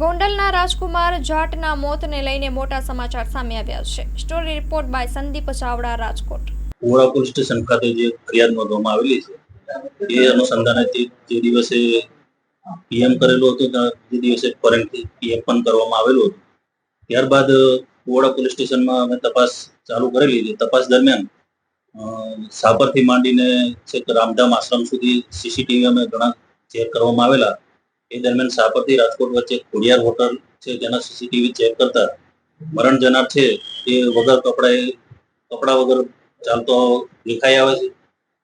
ગોંડલના રાજકુમાર જાટના મોતને લઈને મોટા સમાચાર સામે આવ્યા છે. Story report by Sandeep Chavda, Rajkot. પુરા પોલીસ સ્ટેશન ખાતે જે ફરિયાદ નોંધવામાં આવેલી છે એ અનુસંધાને જે દિવસે પીએમ કરેલું હતું જે દિવસે ફોરેન્સિક પીએમ પણ કરવામાં આવેલું હતું. ત્યારબાદ પુરા પોલીસ સ્ટેશનમાં અમે તપાસ ચાલુ કરેલી છે. તપાસ દરમિયાન સાપરથી માંડીને છેક રામધામ આશ્રમ સુધી સીસીટીવી અમે ઘણા ચેક કરવામાં આવેલા. એ દરમિયાન સાપરથી રાજકોટ વચ્ચે ખોડિયાર હોટલ છે તેના સીસીટીવી ચેક કરતા મરણ જનાર છે એ વગર કપડા વગર ચાલતો દેખાઈ આવે છે.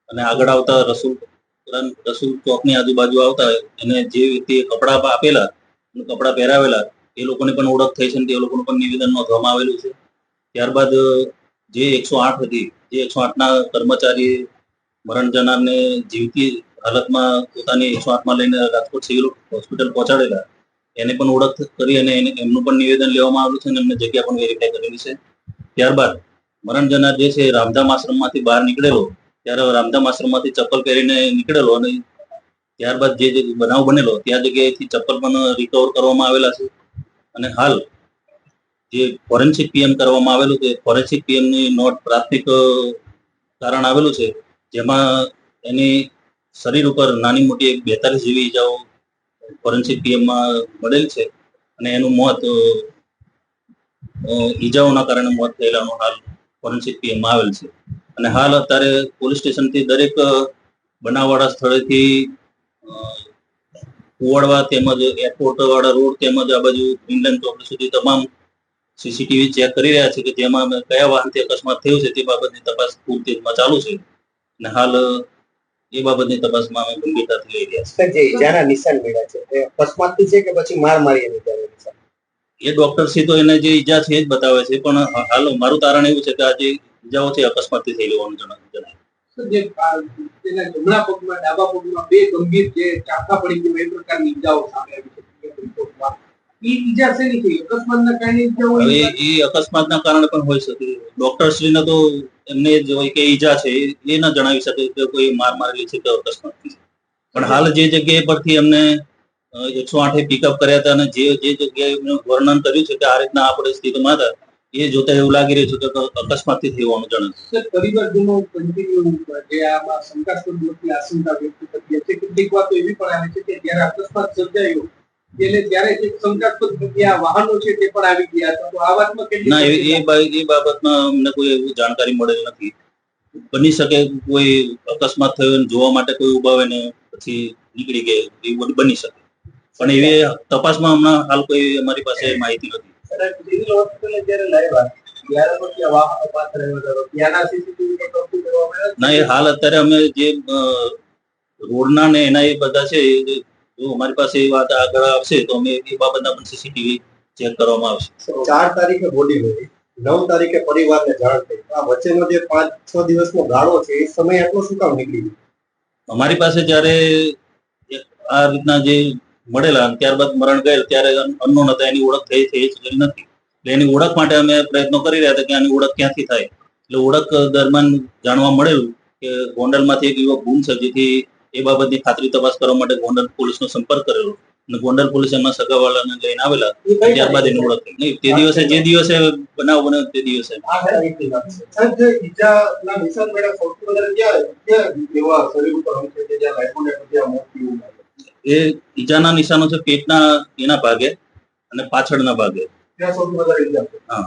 અને આગળ આવતા રસુલ ચોકની આજુબાજુ આવતા એને જે વ્યક્તિએ કપડા આપેલા કપડા પહેરાવેલા એ લોકોની પણ ઓળખ થઈ છે. તે લોકોનું પણ નિવેદન નોંધવામાં આવેલું છે. ત્યારબાદ જે 108 હતી, જે 108ના કર્મચારી મરણ જનારને જીવતી હાલતમાં પોતાની 108માં લઈને રાજકોટ સિવિલ હોસ્પિટલ પહોંચાડેલા એને પણ ઓળખ કરી અને એમનું પણ નિવેદન લેવામાં આવેલું છે અને એમને જગ્યા પણ વેરીફાઈ કરેલી છે. ત્યારબાદ મરણ જનાર જે છે રામધામ આશ્રમમાંથી બહાર નીકળેલો, ત્યારે રામધામ આશ્રમમાંથી ચપ્પલ પહેરીને નીકળેલો અને ત્યારબાદ જે બનાવ બનેલો ત્યાં જગ્યાએથી ચપ્પલ પણ રિકવર કરવામાં આવેલા છે. અને હાલ જે ફોરેન્સિક પીએમ કરવામાં આવેલું છે, ફોરેન્સિક પીએમની નોટ પ્રાથમિક કારણ આવેલું છે, જેમાં એની શરીર ઉપર નાની મોટી 42 જેવી ઈજાઓ ફોરેન્સિક પીએમમાં મળેલ છે અને એનું મોત ઈજાઓના કારણે મોત થયેલાનું હાલ ફોરેન્સિક પીએમમાં આવેલ છે. અને હાલ અત્યારે પોલીસ સ્ટેશનથી દરેક બનાવવાળા સ્થળેથી કુવાડવા તેમજ એરપોર્ટ વાળા રોડ તેમજ આ બાજુ ઇંગ્લેન્ડ ચોક સુધી તમામ સીસીટીવી ચેક કરી રહ્યા છે કે જેમાં કયા વાહનથી અકસ્માત થયું છે તે બાબતની તપાસ પૂર તેજમાં ચાલુ છે. અને હાલ એ બાબતની તપાસમાં અમે ગંભીરતાથી લઈ રહ્યા છીએ. જે ઈજાના નિશાન મળ્યા છે એ અકસ્માતથી છે કે પછી માર મારીને ઈજાના નિશાન? એ ડોક્ટરશ્રી તો એને જે ઈજા છે એ જ બતાવે છે, પણ હાલ મારું તારણ એવું છે કે આ જે ઈજાઓ છે અકસ્માતથી થઈ હોવાનું જણાય. જે તેના જમણા પગમાં ડાબા પગમાં બે ગંભીર જે ચાકા પડી ગયું એ પ્રકારની ઈજાઓ સામે આવી છે રિપોર્ટમાં. એ ઈજા શેની થઈ? અકસ્માતના કારણે ઈજાઓ? હવે એ અકસ્માતના કારણે પણ હોઈ શકે. ડોક્ટરશ્રીને તો એમને જે હોય કે ઈજા છે એ ના જણાવી શકે કે કોઈ માર મારેલી છે કે અકસ્માતથી. પણ હાલ જે જગ્યાએ પરથી એમને 108 પિકઅપ કર્યા હતા અને જે જગ્યાએ વર્ણન કર્યું છે કે આ રીતના આ પરિસ્થિતિમાં હતા એ જોતા એવું લાગી રહ્યું છે કે અકસ્માતથી થઈ હોવાનું જણાય. પરિવારજનો કન્ટિન્યુ જે આમાં શંકાસ્પદ મોતની આશંકા વ્યક્ત કરી છે. કેટલીક વાતો એવી પણ આવે છે કે જ્યારે અકસ્માત સર્જાયો એટલે ત્યારે જે શંકાસ્પદ જગ્યા વાહનો છે તે પણ આવી ગયા હતા. તો આ વાતમાં કેટલી ના, એ બાબતમાં અમને કોઈ એવી જાણકારી મળેલ નથી. બની શકે કોઈ અકસ્માત થયો જોવા માટે કોઈ ઉભા હોય ને પછી નીકળી ગયા, એ બધું બની શકે. પણ એવી તપાસમાં હમણાં હાલ કોઈ અમારી પાસે માહિતી નથી. સિવિલ હોસ્પિટલે જ્યારે લાવ્યા ત્યારે તો ત્યાં વાહનો પાછળ આવ્યા હતા. ત્યાંના સીસીટીવી પર કબજો કરવામાં આવ્યો? ના, એ હાલ અત્યારે અમે જે રોડના ને એના એ બધા છે, જો અમારી પાસે એ વાત આગળ આવશે તો અમે એ બાબતના પણ સીસીટીવી ચેક કરવામાં આવશે. 4 તારીખે બોડી મળી, 9 તારીખે પરિવારને જાણ થઈ. આ વચ્ચેનો જે 5-6 દિવસનો ગાળો છે એ સમય આટલો શું કામ નીકળી ગયો? અમારી પાસે જ્યારે આ રીતના જે મળેલા ત્યારબાદ મરણ ગયેલ ત્યારે અનનોન હતા, એની ઓળખ થઈ નથી. એટલે એની ઓળખ માટે અમે પ્રયત્નો કરી રહ્યા હતા કે આની ઓળખ ક્યાંથી થાય. એટલે ઓળખ દરમિયાન જાણવા મળેલું કે ગોંડલમાંથી એક યુવક ગુમ છે, જેથી એ બાબતની ખાતરી તપાસ કરવા માટે ગોંડલ પોલીસનો સંપર્ક કરેલો અને ગોંડલ પોલીસ એમના સગાવાળાને લઈને આવેલા. ત્યારબાદ એની ઓળખ થઈ નહીં. તે દિવસે જે દિવસે બનાવ બન્યો તે દિવસે ઈજાના નિશાન મળ્યા સૌથી વધારે ક્યાં એવા શરીર ઉપર હોય છે કે જ્યાં લાઈફોને ત્યાં મોત થયું? એ ઈજાના નિશાનો છે પેટના એના ભાગે અને પાછળના ભાગે. ત્યાં સૌથી વધારે ઈજા? હા.